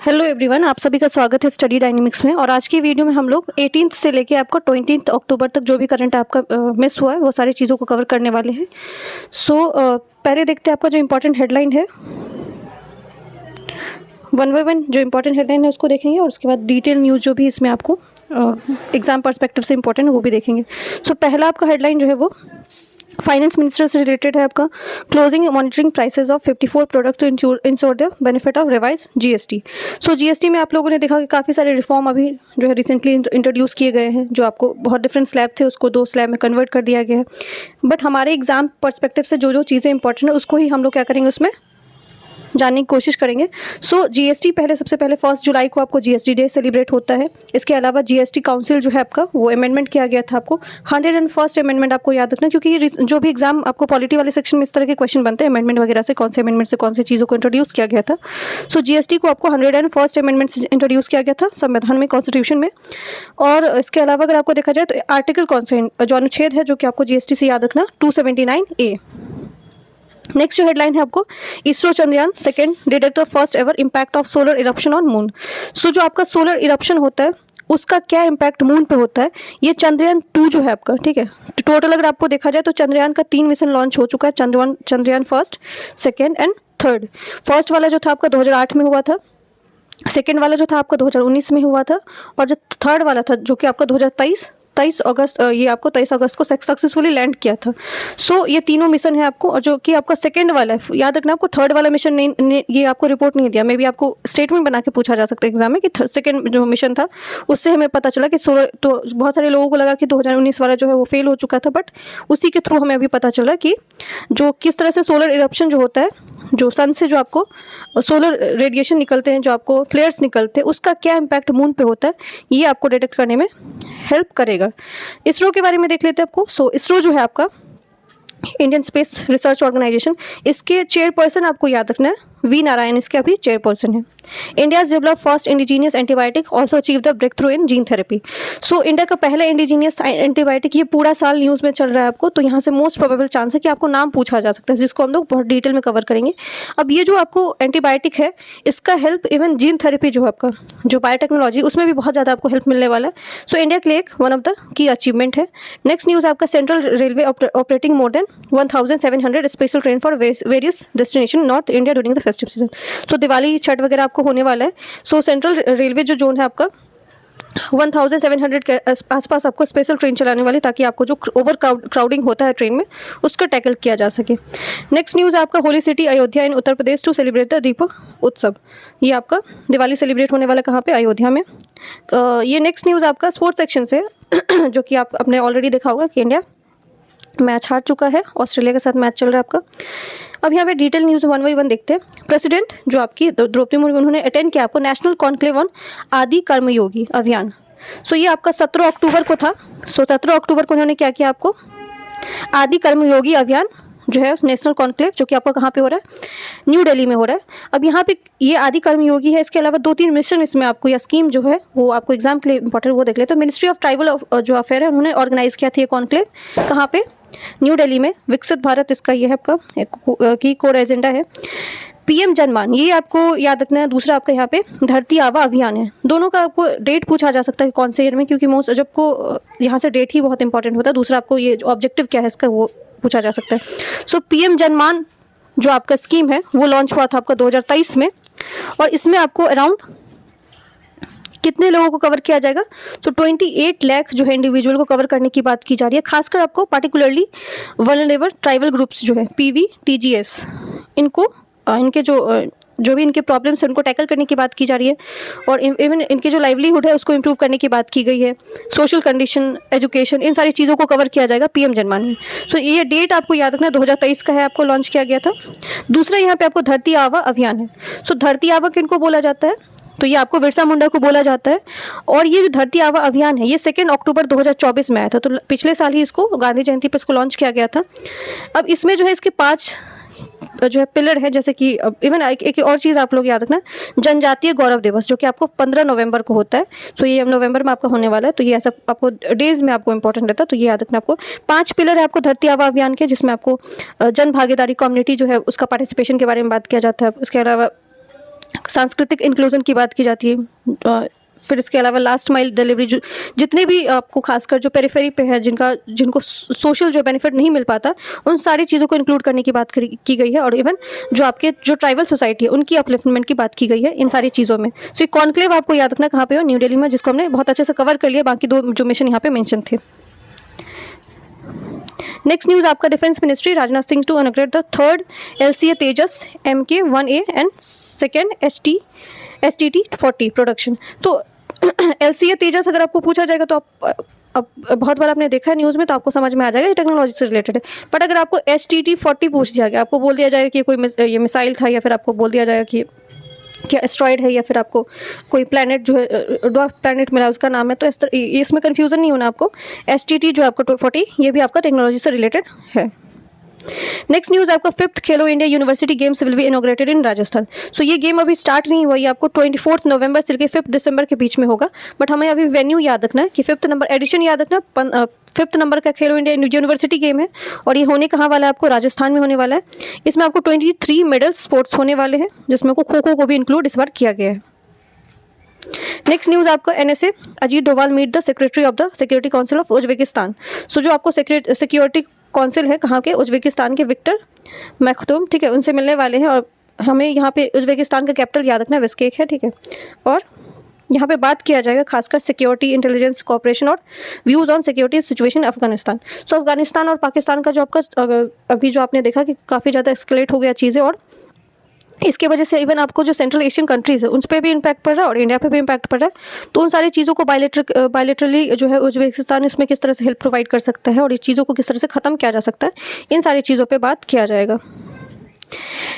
Hello everyone, आप सभी का स्वागत है स्टडी डायनेमिक्स में। और आज की वीडियो में हम लोग 18th से लेके आपको 20th अक्टूबर तक जो भी करंट आपका मिस हुआ है वो सारी चीज़ों को कवर करने वाले हैं। पहले देखते हैं आपका जो इम्पोर्टेंट हेडलाइन है, वन बाय वन जो इम्पोर्टेंट हेडलाइन है उसको देखेंगे और उसके बाद डिटेल न्यूज़ जो भी इसमें आपको एग्जाम पर्सपेक्टिव से इम्पोर्टेंट है वो भी देखेंगे। पहला आपका हेडलाइन जो है वो फाइनेंस मिनिस्टर से रिलेटेड है आपका। Closing monitoring prices of 54 product to insure the benefit of revise GST. GST में आप लोगों ने देखा कि काफ़ी सारे रिफॉर्म अभी जो है रिसेंटली इंट्रोड्यूस किए गए हैं, जो आपको बहुत डिफरेंट स्लैब थे उसको 2 स्लैब में कन्वर्ट कर दिया गया है। बट हमारे एग्जाम पर्सपेक्टिव से जो जो चीज़ें इंपॉर्टेंट है उसको ही हम लोग क्या करेंगे, उसमें जानने की कोशिश करेंगे। जीएसटी सबसे पहले 1 जुलाई को आपको जीएसटी डे सेलिब्रेट होता है। इसके अलावा जीएसटी काउंसिल जो है आपका वो अमेंडमेंट किया गया था आपको 101st अमेंडमेंट आपको याद रखना, क्योंकि ये जो भी एग्जाम आपको पॉलिटी वाले सेक्शन में इस तरह के क्वेश्चन बनते हैं अमेंडमेंट वगैरह से, कौन से अमेंडमेंट से कौन सी चीज़ों को इंट्रोड्यूस किया गया था। जीएसटी को आपको 101st अमेंडमेंट से इंट्रोड्यूस किया गया था संविधान में, कॉन्स्टिट्यूशन में। और इसके अलावा अगर आपको देखा जाए तो आर्टिकल कौन से जो अनुच्छेद है जो कि आपको जीएसटी से याद रखना 279A। नेक्स्ट जो हेडलाइन है आपको, ISRO Chandrayaan second detect the first ever impact of solar eruption on moon. जो आपका सोलर इरप्शन होता है उसका क्या इम्पैक्ट मून पे होता है, ये चंद्रयान 2 जो है आपका, ठीक है। टोटल अगर आपको देखा जाए तो चंद्रयान का 3 मिशन लॉन्च हो चुका है, Chandrayaan first, second and third. First वाला जो था आपका 2008 में हुआ था, सेकेंड वाला जो था आपका 2019 में हुआ था, और जो थर्ड वाला था जो कि आपका 23 अगस्त, ये आपको 23 अगस्त को सक्सेसफुली लैंड किया था। ये तीनों मिशन है आपको। और जो कि आपका सेकंड वाला है, याद रखना आपको थर्ड वाला मिशन नहीं, ये आपको रिपोर्ट नहीं दिया, मे बी आपको स्टेटमेंट बना के पूछा जा सकता है एग्जाम में कि सेकंड जो मिशन था उससे हमें पता चला कि सोलर, तो बहुत सारे लोगों को लगा कि 2019 वाला जो है वो फेल हो चुका था, बट उसी के थ्रू हमें अभी पता चला कि जो किस तरह से सोलर इरप्शन जो होता है, जो सन से जो आपको सोलर रेडिएशन निकलते हैं, जो आपको फ्लेयर्स निकलते हैं, उसका क्या इम्पैक्ट मून पे होता है, ये आपको डिटेक्ट करने में हेल्प करेगा। इसरो के बारे में देख लेते हैं आपको। इसरो जो है आपका इंडियन स्पेस रिसर्च ऑर्गेनाइजेशन, इसके चेयरपर्सन आपको याद रखना है वी नारायण, इसके अभी चेयरपर्सन है। India develop first indigenous antibiotic also achieve the breakthrough in gene therapy. India का पहला इंडिजीनियस एंटीबायोटिक, ये पूरा साल न्यूज़ में चल रहा है आपको, तो यहाँ से मोस्ट प्रोबेबल चांस है कि आपको नाम पूछा जा सकता है, जिसको हम लोग बहुत डिटेल में कवर करेंगे। अब ये जो आपको एंटीबायोटिक है इसका हेल्प इवन जीन थेरेपी जो आपका जो बायोटेक्नोलॉजी, उसमें भी बहुत ज़्यादा आपको हेल्प मिलने वाला है। इंडिया के लिए एक one of the key achievement है। नेक्स्ट न्यूज़ आपका, central railway operating more than 1700 special train for various destination north India during the festive season. Diwali Chhath वगैरह आपको होने वाला है। सेंट्रल रेलवे जो जोन है आपका 1700 के आसपास आपको स्पेशल ट्रेन चलाने वाली, ताकि आपको जो ओवर क्राउडिंग होता है ट्रेन में उसको टैकल किया जा सके। नेक्स्ट न्यूज़ आपका, holy city Ayodhya in Uttar Pradesh to celebrate the Deep Utsav. ये आपका दिवाली सेलिब्रेट होने वाला कहाँ पे, अयोध्या में। ये नेक्स्ट न्यूज़ आपका स्पोर्ट्स सेक्शन से जो कि आप अपने ऑलरेडी देखा होगा कि इंडिया मैच हार चुका है, ऑस्ट्रेलिया के साथ मैच चल रहा है आपका। अब यहाँ पे डिटेल न्यूज़ 1 बाय 1 देखते हैं। प्रेसिडेंट जो आपकी द्रौपदी मुर्मू, उन्होंने अटेंड किया आपको नेशनल कॉन्क्लेव ऑन आदि कर्मयोगी अभियान। ये आपका 17 अक्टूबर को था। 17 अक्टूबर को उन्होंने क्या किया आपको, आदि कर्मयोगी अभियान जो है नेशनल कॉन्क्लेव, जो कि आपका कहाँ पे हो रहा है, न्यू दिल्ली में हो रहा है। अब यहाँ पे ये आदि कर्मयोगी है, इसके अलावा 2-3 मिशन इसमें आपको या स्कीम जो है वो आपको एग्जाम के लिए इंपॉर्टेंट, वो देख लेते हैं। मिनिस्ट्री ऑफ ट्राइबल जो अफेयर है उन्होंने ऑर्गेनाइज किया था ये कॉन्क्लेव, कहाँ पे, न्यू दिल्ली में। विकसित भारत इसका ये है आपका की कोर एजेंडा है। पीएम जनमान, ये आपको याद रखना है। दूसरा आपका यहाँ पे धरती आबा अभियान है। दोनों का आपको डेट पूछा जा सकता है कौन से ईयर में, क्योंकि मोस्ट जब को यहाँ से डेट ही बहुत इंपॉर्टेंट होता है। दूसरा आपको ये ऑब्जेक्टिव क्या है इसका वो पूछा जा सकता है। पीएम जनमान जो आपका स्कीम है वो लॉन्च हुआ था आपका 2023 में, और इसमें आपको अराउंड कितने लोगों को कवर किया जाएगा, 28 लाख जो है इंडिविजुअल को कवर करने की बात की जा रही है। खासकर आपको पार्टिकुलरली वल्नरेबल ट्राइबल ग्रुप्स जो है पीवी टीजीएस, इनको इनके जो भी इनके प्रॉब्लम्स है उनको टैकल करने की बात की जा रही है, और इवन इनके जो लाइवलीहुड है उसको इम्प्रूव करने की बात की गई है। सोशल कंडीशन, एजुकेशन, इन सारी चीज़ों को कवर किया जाएगा पीएम जनमान में। ये डेट आपको याद रखना 2023 का है, आपको लॉन्च किया गया था। दूसरा यहाँ पे आपको धरती आबा अभियान है। धरती आबा किनको बोला जाता है, तो ये आपको बिरसा मुंडा को बोला जाता है। और ये जो धरती आबा अभियान है ये 2 अक्टूबर 2024 में आया था, तो पिछले साल ही इसको गांधी जयंती पर इसको लॉन्च किया गया था। अब इसमें जो है इसके 5 जो है पिलर है, जैसे कि इवन एक और चीज़ आप लोग याद रखना, जनजातीय गौरव दिवस जो कि आपको 15 नवंबर को होता है। ये नवंबर में आपका होने वाला है, तो ये ऐसा आपको डेज में आपको इंपॉर्टेंट रहता है, तो ये याद रखना। आपको 5 पिलर है आपको धरती आबा अभियान के, जिसमें आपको जन भागीदारी, कम्युनिटी जो है उसका पार्टिसिपेशन के बारे में बात किया जाता है। उसके अलावा सांस्कृतिक इंक्लूजन की बात की जाती है। फिर इसके अलावा लास्ट माइल डिलीवरी, जो जितने भी आपको खासकर जो पेरिफेरी पे है, जिनको सोशल जो बेनिफिट नहीं मिल पाता, उन सारी चीज़ों को इंक्लूड करने की बात की गई है। और इवन जो आपके जो ट्राइबल सोसाइटी है उनकी अपलिफ्टमेंट की बात की गई है इन सारी चीज़ों में। सो ये कॉन्क्लेव आपको याद रखना कहाँ पे हो, न्यू दिल्ली में, जिसको हमने बहुत अच्छे से कवर कर लिया। बाकी 2 जो मिशन यहाँ पे मेंशन थे। नेक्स्ट न्यूज़ आपका defence ministry, Rajnath Singh to inaugurate the 3rd LCA Tejas MK-1A and 2nd STT-40 प्रोडक्शन। तो LCA तेजस अगर आपको पूछा जाएगा तो आप अब बहुत बार आपने देखा है न्यूज़ में, तो आपको समझ में आ जाएगा ये टेक्नोलॉजी से रिलेटेड है। बट अगर आपको STT-40 पूछ दिया गया, आपको बोल दिया जाएगा कि कोई ये मिसाइल था, या फिर आपको बोल दिया जाएगा कि क्या एस्ट्रॉयड है, या फिर आपको कोई प्लैनेट जो है ड्वार्फ प्लैनेट मिला उसका नाम है, तो इसमें कन्फ्यूज़न नहीं होना आपको। STT जो आपका 40 ये भी आपका टेक्नोलॉजी से रिलेटेड है। नेक्स्ट न्यूज़ आपका 5th Khelo India university games will be inaugurated in Rajasthan. So ये गेम अभी स्टार्ट नहीं हुआ, ये आपको 24 नवंबर से लेकर 5 दिसंबर के बीच में होगा। बट हमें अभी वेन्यू याद रखना है कि 5th नंबर एडिशन याद रखना, 5th नंबर का खेलो इंडिया यूनिवर्सिटी गेम है, और ये होने कहाँ वाला है, आपको राजस्थान में होने वाला है। इसमें आपको 23 मेडल स्पोर्ट्स होने वाले हैं, जिसमें आपको खो खो को भी इंक्लूड इस बार किया गया है। नेक्स्ट न्यूज़ आपका NSA Ajit Doval meet the secretary of the security council of Uzbekistan. So जो आपको सिक्योरिटी काउंसिल है कहाँ के, उज्बेकिस्तान के विक्टर मखदूम, ठीक है, उनसे मिलने वाले हैं। और हमें यहाँ पे उज्बेकिस्तान का कैपिटल याद रखना है, बिश्केक है, ठीक है। और यहाँ पे बात किया जाएगा खासकर सिक्योरिटी, इंटेलिजेंस, कोऑपरेशन और views on security situation Afghanistan. So Afghanistan और पाकिस्तान का जो आपका अभी जो आपने देखा कि काफ़ी ज़्यादा एस्केलेट हो गया चीज़ें, और इसके वजह से इवन आपको जो सेंट्रल एशियन कंट्रीज़ है उन पर भी इम्पैक्ट पड़ रहा है और इंडिया पे भी इम्पैक्ट पड़ रहा है। तो उन सारी चीज़ों को बायलेटरली जो है उज्बेकिस्तान इसमें किस तरह से हेल्प प्रोवाइड कर सकता है, और इस चीज़ों को किस तरह से ख़त्म किया जा सकता है, इन सारी चीज़ों पे बात किया जाएगा।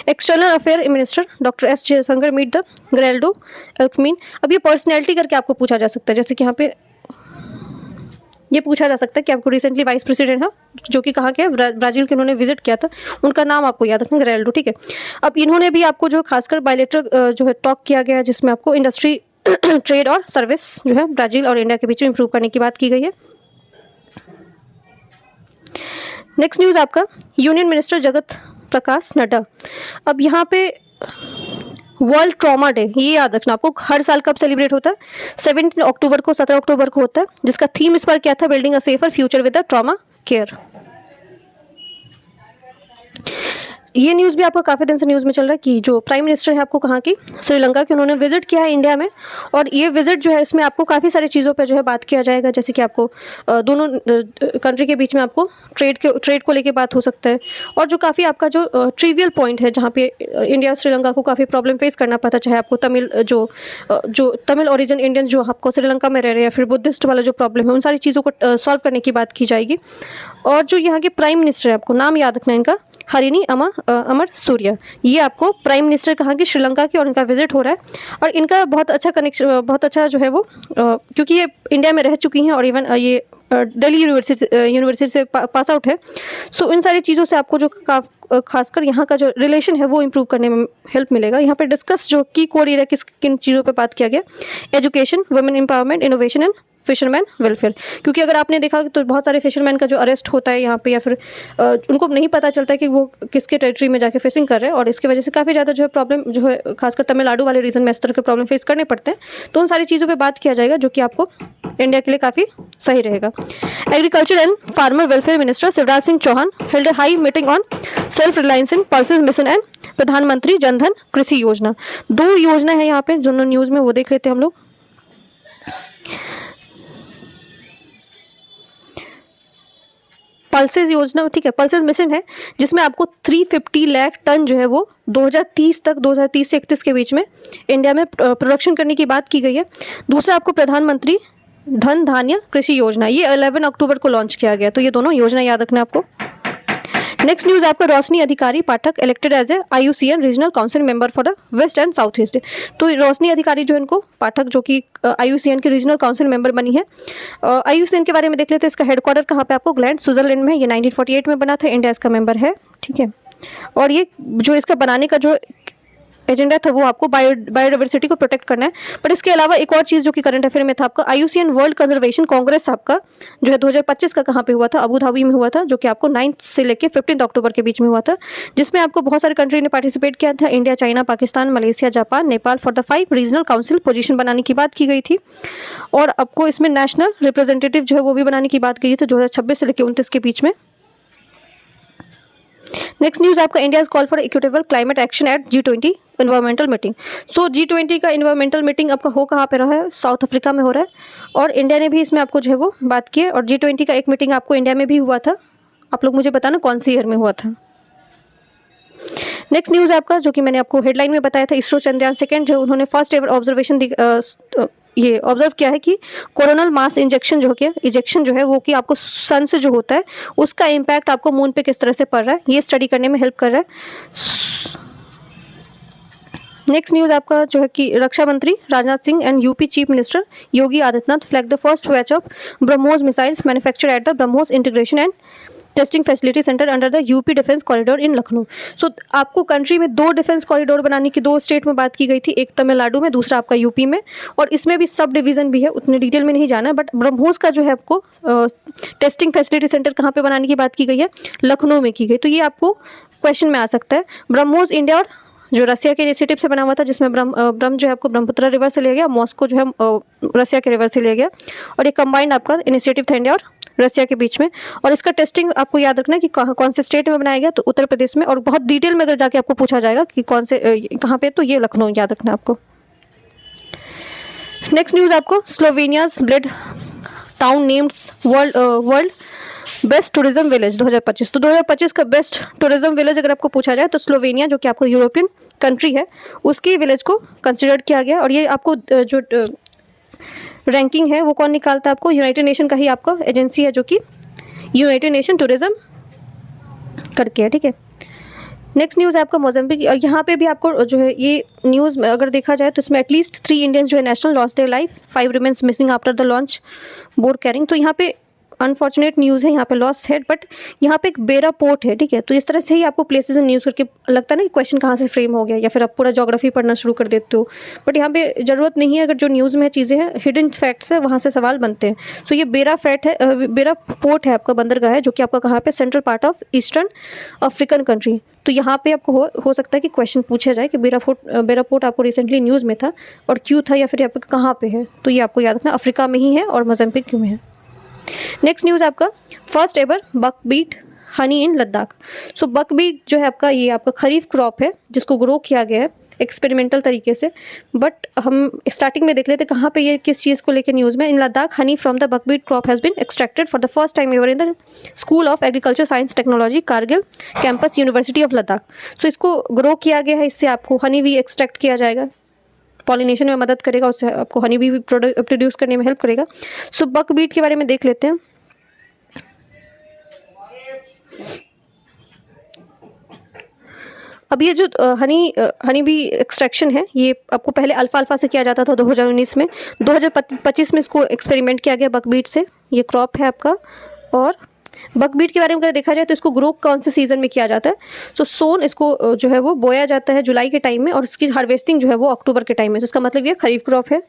External affair minister doctor S Jaishankar meet the Geraldo Alckmin. अब ये पर्सनैलिटी करके आपको पूछा जा सकता है, जैसे कि यहाँ पे ये पूछा जा सकता है कि आपको रिसेंटली वाइस प्रेसिडेंट है जो कि कहाँ के हैं, ब्राज़ील के, उन्होंने विजिट किया था, उनका नाम आपको याद रखना, ग्रेल्डो, ठीक है। अब इन्होंने भी आपको जो खासकर बायलेटरल जो है टॉक किया गया है, जिसमें आपको इंडस्ट्री ट्रेड और सर्विस जो है ब्राज़ील और इंडिया के बीच में इंप्रूव करने की बात की गई है। नेक्स्ट न्यूज़ आपका यूनियन मिनिस्टर जगत प्रकाश नड्डा। अब यहाँ पे वर्ल्ड ट्रॉमा डे, ये याद रखना आपको, हर साल कब सेलिब्रेट होता है, 17 अक्टूबर को, 17 अक्टूबर को होता है, जिसका थीम इस बार क्या था, building a safer future with the trauma care. ये न्यूज़ भी आपका काफ़ी दिन से न्यूज़ में चल रहा है कि जो प्राइम मिनिस्टर है आपको कहाँ की, श्रीलंका के, उन्होंने विजिट किया है इंडिया में। और ये विजिट जो है इसमें आपको काफ़ी सारी चीज़ों पे जो है बात किया जाएगा, जैसे कि आपको दोनों कंट्री के बीच में आपको ट्रेड को लेके बात हो सकता है, और जो काफ़ी आपका जो ट्रिवियल पॉइंट है जहाँ पे इंडिया और श्रीलंका को काफ़ी प्रॉब्लम फेस करना पड़ता, चाहे आपको जो तमिल ओरिजिन इंडियन जो आपको श्रीलंका में रह रहे हैं, फिर बुद्धिस्ट वाला जो प्रॉब्लम है, उन सारी चीज़ों को सॉल्व करने की बात की जाएगी। और जो यहाँ के प्राइम मिनिस्टर है, आपको नाम याद रखना इनका, हरिनी अमर सूर्या। ये आपको प्राइम मिनिस्टर कहाँ की, श्रीलंका की, और इनका विजिट हो रहा है। और इनका बहुत अच्छा कनेक्शन, बहुत अच्छा जो है वो, क्योंकि ये इंडिया में रह चुकी हैं और इवन ये दिल्ली यूनिवर्सिटी से पास आउट है। सो इन सारी चीज़ों से आपको जो खासकर यहाँ का जो रिलेशन है वो इम्प्रूव करने में हेल्प मिलेगा। यहाँ पे डिस्कस जो की कोर एरिया किन चीज़ों पे बात किया गया, education, women empowerment, innovation and fisherman welfare. क्योंकि अगर आपने देखा तो बहुत सारे फिशरमैन का जो अरेस्ट होता है यहाँ पे, या फिर उनको नहीं पता चलता है कि वो किसके टेरिटरी में जाके फिशिंग कर रहे हैं, और इसकी वजह से काफ़ी ज़्यादा जो है प्रॉब्लम जो है खासकर तमिलनाडु वाले रीजन में इस तरह के प्रॉब्लम फेस करने पड़ते हैं। तो उन सारी चीज़ों पर बात किया जाएगा जो कि आपको इंडिया के लिए काफ़ी सही रहेगा। Agriculture and farmer welfare minister Shivraj Singh Chouhan held a high meeting on self reliance in pulses mission and Pradhanmantri Jandhan कृषि योजना। 2 योजना है यहाँ पे जो न्यूज़ में, वो देख लेते हैं हम लोग। पल्सेस योजना, ठीक है, पल्सेस मिशन है जिसमें आपको 350 लाख टन जो है वो 2030 से 31 के बीच में इंडिया में प्रोडक्शन करने की बात की गई है। दूसरा आपको प्रधानमंत्री धन धान्य कृषि योजना, ये 11 अक्टूबर को लॉन्च किया गया। तो ये दोनों योजना याद रखना आपको। नेक्स्ट न्यूज़ आपका Roshni Adhikari Pathak elected as a IUCN regional council member for the west and south east. तो रोशनी अधिकारी जो इनको पाठक जो कि IUCN की रीजनल काउंसिल मेंबर बनी है। IUCN के बारे में देख लेते हैं। इसका हेडक्वार्टर कहाँ पे आपको, ग्लैंड स्विट्जरलैंड में। ये 1948 में बना था, इंडिया इसका मेंबर है, ठीक है। और ये जो इसका बनाने का जो एजेंडा था वो आपको बायोडाइवर्सिटी को प्रोटेक्ट करना है। बट इसके अलावा एक और चीज़ जो कि करंट अफेयर में था आपका, IUCN वर्ल्ड कंजर्वेशन कांग्रेस आपका जो है 2025 का कहाँ पे हुआ था, अबू धाबी में हुआ था, जो कि आपको 9 से लेके 15 अक्टूबर के बीच में हुआ था, जिसमें आपको बहुत सारे कंट्री ने पार्टिसिपेट किया था, India, China, Pakistan, Malaysia, Japan, Nepal, for the 5 regional council position बनाने की बात की गई थी। और आपको इसमें नेशनल रिप्रेजेंटेटिव जो है वो भी बनाने की बात की थी 2026 से लेकर 29 के बीच में। नेक्स्ट न्यूज़ आपका, India is call for equitable climate action at G20 environmental meeting. So G20 का इन्वायरमेंटल मीटिंग आपका हो कहाँ पे रहा है, साउथ अफ्रीका में हो रहा है, और इंडिया ने भी इसमें आपको जो है वो बात की है। और G20 का एक मीटिंग आपको इंडिया में भी हुआ था, आप लोग मुझे बताना कौन सी ईयर में हुआ था। नेक्स्ट न्यूज़ आपका जो कि मैंने आपको हेडलाइन में बताया था, इसरो चंद्रयान सेकंड जो उन्होंने फर्स्ट एवर ऑब्जर्वेशन ये ऑब्जर्व किया है कि कोरोनल मास इंजेक्शन जो है वो कि आपको सन से जो होता है उसका इम्पैक्ट आपको मून पे किस तरह से पड़ रहा है, ये स्टडी करने में हेल्प कर रहा है। नेक्स्ट न्यूज़ आपका जो है कि रक्षा मंत्री Rajnath Singh and UP chief minister Yogi Adityanath flag the first batch of BrahMos missiles manufactured at the BrahMos integration and testing facility centre under the UP defence corridor in Lucknow. So आपको कंट्री में 2 डिफेंस कॉरिडोर बनाने की 2 स्टेट में बात की गई थी, एक तमिलनाडु में, दूसरा आपका यूपी में, और इसमें भी सब डिवीज़न भी है, उतने डिटेल में नहीं जाना है। बट ब्रह्मोस का जो है आपको टेस्टिंग फैसिलिटी सेंटर कहाँ पे बनाने की बात की गई है, लखनऊ में की गई। तो ये आपको क्वेश्चन में आ सकता है। ब्रह्मोस इंडिया और जो रसिया के इनिशिएटिव से बना हुआ था, जिसमें ब्रह्म जो है आपको ब्रह्मपुत्र रिवर से लिया गया, मॉस्को जो है रसिया के रिवर से लिया गया, और ये कंबाइंड आपका इनिशिएटिव था इंडिया और रसिया के बीच में। और इसका टेस्टिंग आपको याद रखना है कि कौन से स्टेट में बनाया गया, तो उत्तर प्रदेश में, और बहुत डिटेल में अगर जाके आपको पूछा जाएगा कि कौन से कहाँ पे, तो ये लखनऊ याद रखना है आपको। नेक्स्ट न्यूज़ आपको, Slovenia's Bled town names world best tourism village 2025। तो 2025 का बेस्ट टूरिज्म विलेज अगर आपको पूछा जाए तो स्लोवेनिया जो कि आपको यूरोपियन कंट्री है उसकी विलेज को कंसिडर किया गया। और ये आपको जो रैंकिंग है वो कौन निकालता है, आपको यूनाइटेड नेशन का ही आपका एजेंसी है जो कि यूनाइटेड नेशन टूरिज्म करके है, ठीक है। नेक्स्ट न्यूज़ है आपका मोज़ाम्बिक, और यहाँ पे भी आपको जो है ये न्यूज़ में अगर देखा जाए तो इसमें एटलीस्ट 3 इंडियंस जो है national lost their life, 5 remains missing after the launch bore carrying. तो यहाँ पे अनफॉर्चुनेट न्यूज़ है, यहाँ पे लॉस है, बट यहाँ पे एक बेरा पोर्ट है, ठीक है। तो इस तरह से ही आपको प्लेसेस इन न्यूज़ करके लगता है ना कि क्वेश्चन कहाँ से फ्रेम हो गया, या फिर आप पूरा ज्योग्राफी पढ़ना शुरू कर देते हो, बट यहाँ पे ज़रूरत नहीं है। अगर जो न्यूज़ में चीज़ें हैं, हिडन फैक्ट्स है, वहाँ से सवाल बनते हैं। सो ये बेरा पोर्ट है आपका, बंदरगाह है, जो कि आपका कहाँ पे, central part of eastern African country. तो यहाँ पे आपको हो सकता है कि क्वेश्चन पूछा जाए कि बेरा पोर्ट आपको रिसेंटली न्यूज़ में था और क्यों था, या फिर यहाँ पे कहाँ पे है। तो ये आपको याद रखना, अफ्रीका में ही है और मोज़ाम्बिक क्यों में है। नेक्स्ट न्यूज़ आपका, फर्स्ट एवर बकबीट हनी इन लद्दाख। सो बकबीट जो है आपका, ये आपका खरीफ क्रॉप है जिसको ग्रो किया गया है एक्सपेरिमेंटल तरीके से। बट हम स्टार्टिंग में देख लेते कहाँ पे ये किस चीज़ को लेकर न्यूज़ में। In Ladakh honey from the buckwheat crop has been extracted for the first time ever in the school of agriculture science technology Kargil campus university of Ladakh. So इसको ग्रो किया गया है, इससे आपको हनी भी एक्सट्रैक्ट किया जाएगा, पॉलिनेशन में मदद करेगा, उससे आपको हनी भी प्रोड्यूस करने में हेल्प करेगा। सो बकबीट के बारे में देख लेते हैं। अब ये जो हनी बी एक्सट्रैक्शन है, ये आपको पहले अल्फा से किया जाता था 2019 में, 2025 में इसको एक्सपेरिमेंट किया गया बकबीट से। ये क्रॉप है आपका। और बकबीट के बारे में अगर देखा जाए तो इसको ग्रो कौन से सीज़न में किया जाता है, तो सोन इसको जो है वो बोया जाता है जुलाई के टाइम में, और इसकी हार्वेस्टिंग जो है वो अक्टूबर के टाइम में। तो इसका मतलब ये खरीफ क्रॉप है।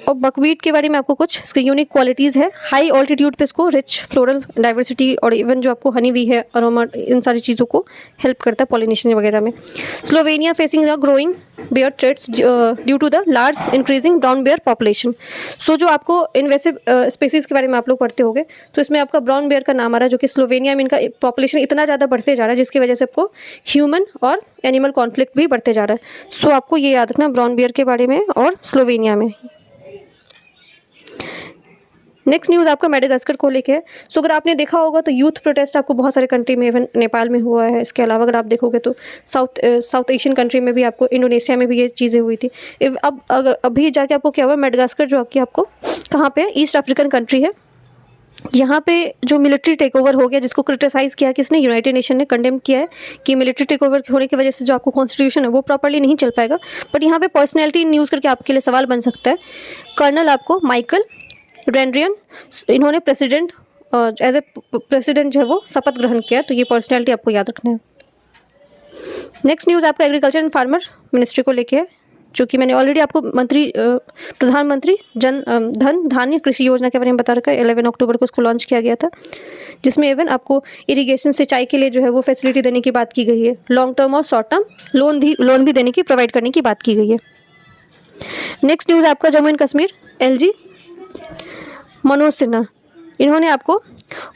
और बकवीट के बारे में आपको कुछ इसकी यूनिक क्वालिटीज़ है। हाई ऑल्टीट्यूड पे इसको रिच फ्लोरल डाइवर्सिटी और इवन जो आपको हनी भी है, अरोमा, इन सारी चीज़ों को हेल्प करता है पॉलिनेशन वगैरह में। Slovenia facing the growing bear threats due to the large increasing brown bear population. So जो आपको इन्वेसिव स्पेसीज़ के बारे में आप लोग पढ़ते होंगे, तो इसमें आपका ब्राउन बेयर का नाम आ रहा है, जो कि स्लोवेनिया में इनका पॉपुलेशन इतना ज़्यादा बढ़ते जा रहा है जिसकी वजह से आपको ह्यूमन और एनिमल कॉन्फ्लिक्ट भी बढ़ते जा रहा है। सो आपको ये याद रखना ब्राउन बेयर के बारे में और स्लोवेनिया में। नेक्स्ट न्यूज़ आपका मेडागास्कर को लेके है। सो अगर आपने देखा होगा तो यूथ प्रोटेस्ट आपको बहुत सारे कंट्री में, इवन नेपाल में हुआ है। इसके अलावा अगर आप देखोगे तो साउथ एशियन कंट्री में भी, आपको इंडोनेशिया में भी ये चीज़ें हुई थी। अब अभी जाके आपको क्या हुआ, मेडागास्कर जो आपकी आपको कहाँ पे, ईस्ट अफ्रीकन कंट्री है, यहाँ पे जो मिलिट्री टेक ओवर हो गया, जिसको क्रिटिसाइज़ किया किसने, यूनाइटेड नेशन ने कंडेम किया है कि मिलिट्री टेक ओवर होने की वजह से जो आपको कॉन्स्टिट्यूशन है वो प्रॉपर्ली नहीं चल पाएगा। बट यहाँ पे पर्सनैलिटी न्यूज़ करके आपके लिए सवाल बन सकता है। कर्नल आपको माइकल रेंड्रियन, इन्होंने प्रेसिडेंट एज ए प्रेसिडेंट जो है वो शपथ ग्रहण किया। तो ये पर्सनैलिटी आपको याद रखना है। नेक्स्ट न्यूज़ आपका एग्रीकल्चर एंड फार्मर मिनिस्ट्री को लेके है, जो कि मैंने ऑलरेडी आपको प्रधानमंत्री जन धन धान्य कृषि योजना के बारे में बता रखा है। 11 अक्टूबर को इसको लॉन्च किया गया था, जिसमें इवन आपको इरिगेशन सिंचाई के लिए जो है वो फैसिलिटी देने की बात की गई है। लॉन्ग टर्म और शॉर्ट टर्म लोन भी देने की प्रोवाइड करने की बात की गई है। नेक्स्ट न्यूज़ आपका जम्मू एंड कश्मीर LG मनोज सिन्हा, इन्होंने आपको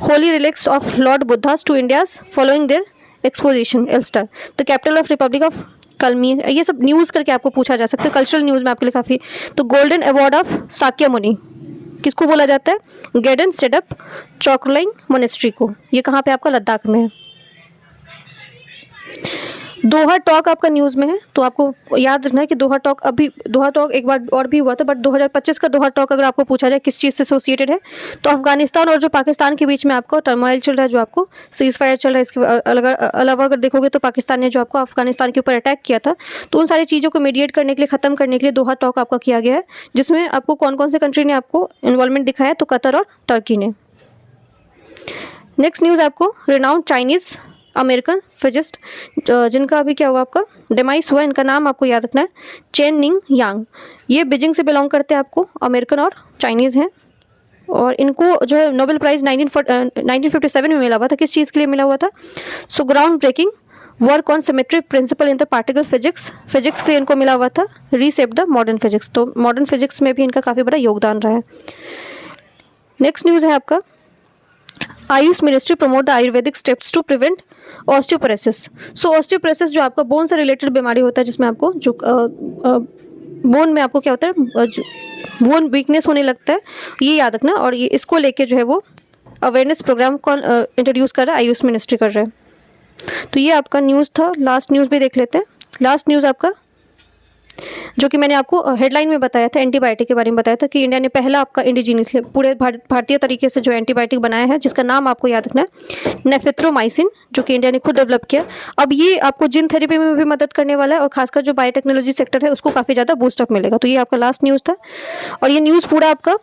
holy relics of lord Buddha's to India's following their exposition Elista the capital of republic of Kalmykia, ये सब न्यूज़ करके आपको पूछा जा सकता है। कल्चरल न्यूज़ में आपके लिए काफ़ी। तो गोल्डन अवार्ड ऑफ साक्य मुनि किसको बोला जाता है? गेडन सेटअप चौकलाइंग मोनेस्ट्री को। ये कहाँ पे आपका? लद्दाख में है। दोहा टॉक आपका न्यूज़ में है, तो आपको याद रखना है कि दोहा टॉक एक बार और भी हुआ था, बट 2025 का दोहा टॉक अगर आपको पूछा जाए किस चीज़ से एसोसिएटेड है, तो अफगानिस्तान और जो पाकिस्तान के बीच में आपको टर्मोइल चल रहा है, जो आपको सीज फायर चल रहा है, इसके अलावा अगर देखोगे तो पाकिस्तान ने जो आपको अफगानिस्तान के ऊपर अटैक किया था, तो उन सारी चीज़ों को मीडिएट करने के लिए, ख़त्म करने के लिए दोहा टॉक आपका किया गया है, जिसमें आपको कौन कौन से कंट्री ने आपको इन्वॉल्वमेंट दिखाया, तो कतर और टर्की ने। नेक्स्ट न्यूज़ आपको रिनाउंड चाइनीज़ अमेरिकन फिजिस्ट, जिनका अभी क्या हुआ, आपका डिमाइस हुआ, इनका नाम आपको याद रखना है, चेन निंग यांग। ये बीजिंग से बिलोंग करते हैं, आपको अमेरिकन और चाइनीज़ हैं, और इनको जो है नोबेल प्राइज़ 1957 में मिला हुआ था। किस चीज़ के लिए मिला हुआ था? So ground breaking work on symmetric principle in the particle physics के लिए इनको मिला हुआ था। रीसेप द मॉडर्न फिजिक्स, तो मॉडर्न फिजिक्स में भी इनका काफ़ी बड़ा योगदान रहा है। नेक्स्ट न्यूज़ है आपका Ayush ministry promote the Ayurvedic steps to prevent osteoporosis. So osteoporosis जो आपका बोन से रिलेटेड बीमारी होता है, जिसमें आपको जो बोन में आपको क्या होता है, बोन वीकनेस होने लगता है, ये याद रखना। और ये इसको लेके जो है वो अवेयरनेस प्रोग्राम कौन इंट्रोड्यूस कर रहा है? आयुष मिनिस्ट्री कर रहा है। तो ये आपका न्यूज़ था। लास्ट न्यूज़ भी देख लेते हैं। लास्ट न्यूज़ आपका जो कि मैंने आपको हेडलाइन में बताया था, एंटीबायोटिक के बारे में बताया था कि इंडिया ने पहला आपका इंडिजीनियसली पूरे भारतीय तरीके से जो एंटीबायोटिक बनाया है, जिसका नाम आपको याद रखना है नेफेथ्रोमाइसिन, जो कि इंडिया ने खुद डेवलप किया। अब ये आपको जीन थेरेपी में भी मदद करने वाला है, और खासकर जो बायोटेक्नोलॉजी सेक्टर है उसको काफ़ी ज़्यादा बूस्टअप मिलेगा। तो ये आपका लास्ट न्यूज़ था, और ये न्यूज़ पूरा आपका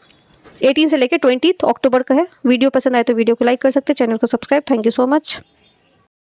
18 से लेकर 20 अक्टूबर का है। वीडियो पसंद आए तो वीडियो को लाइक कर सकते हैं, चैनल को subscribe. Thank you so much.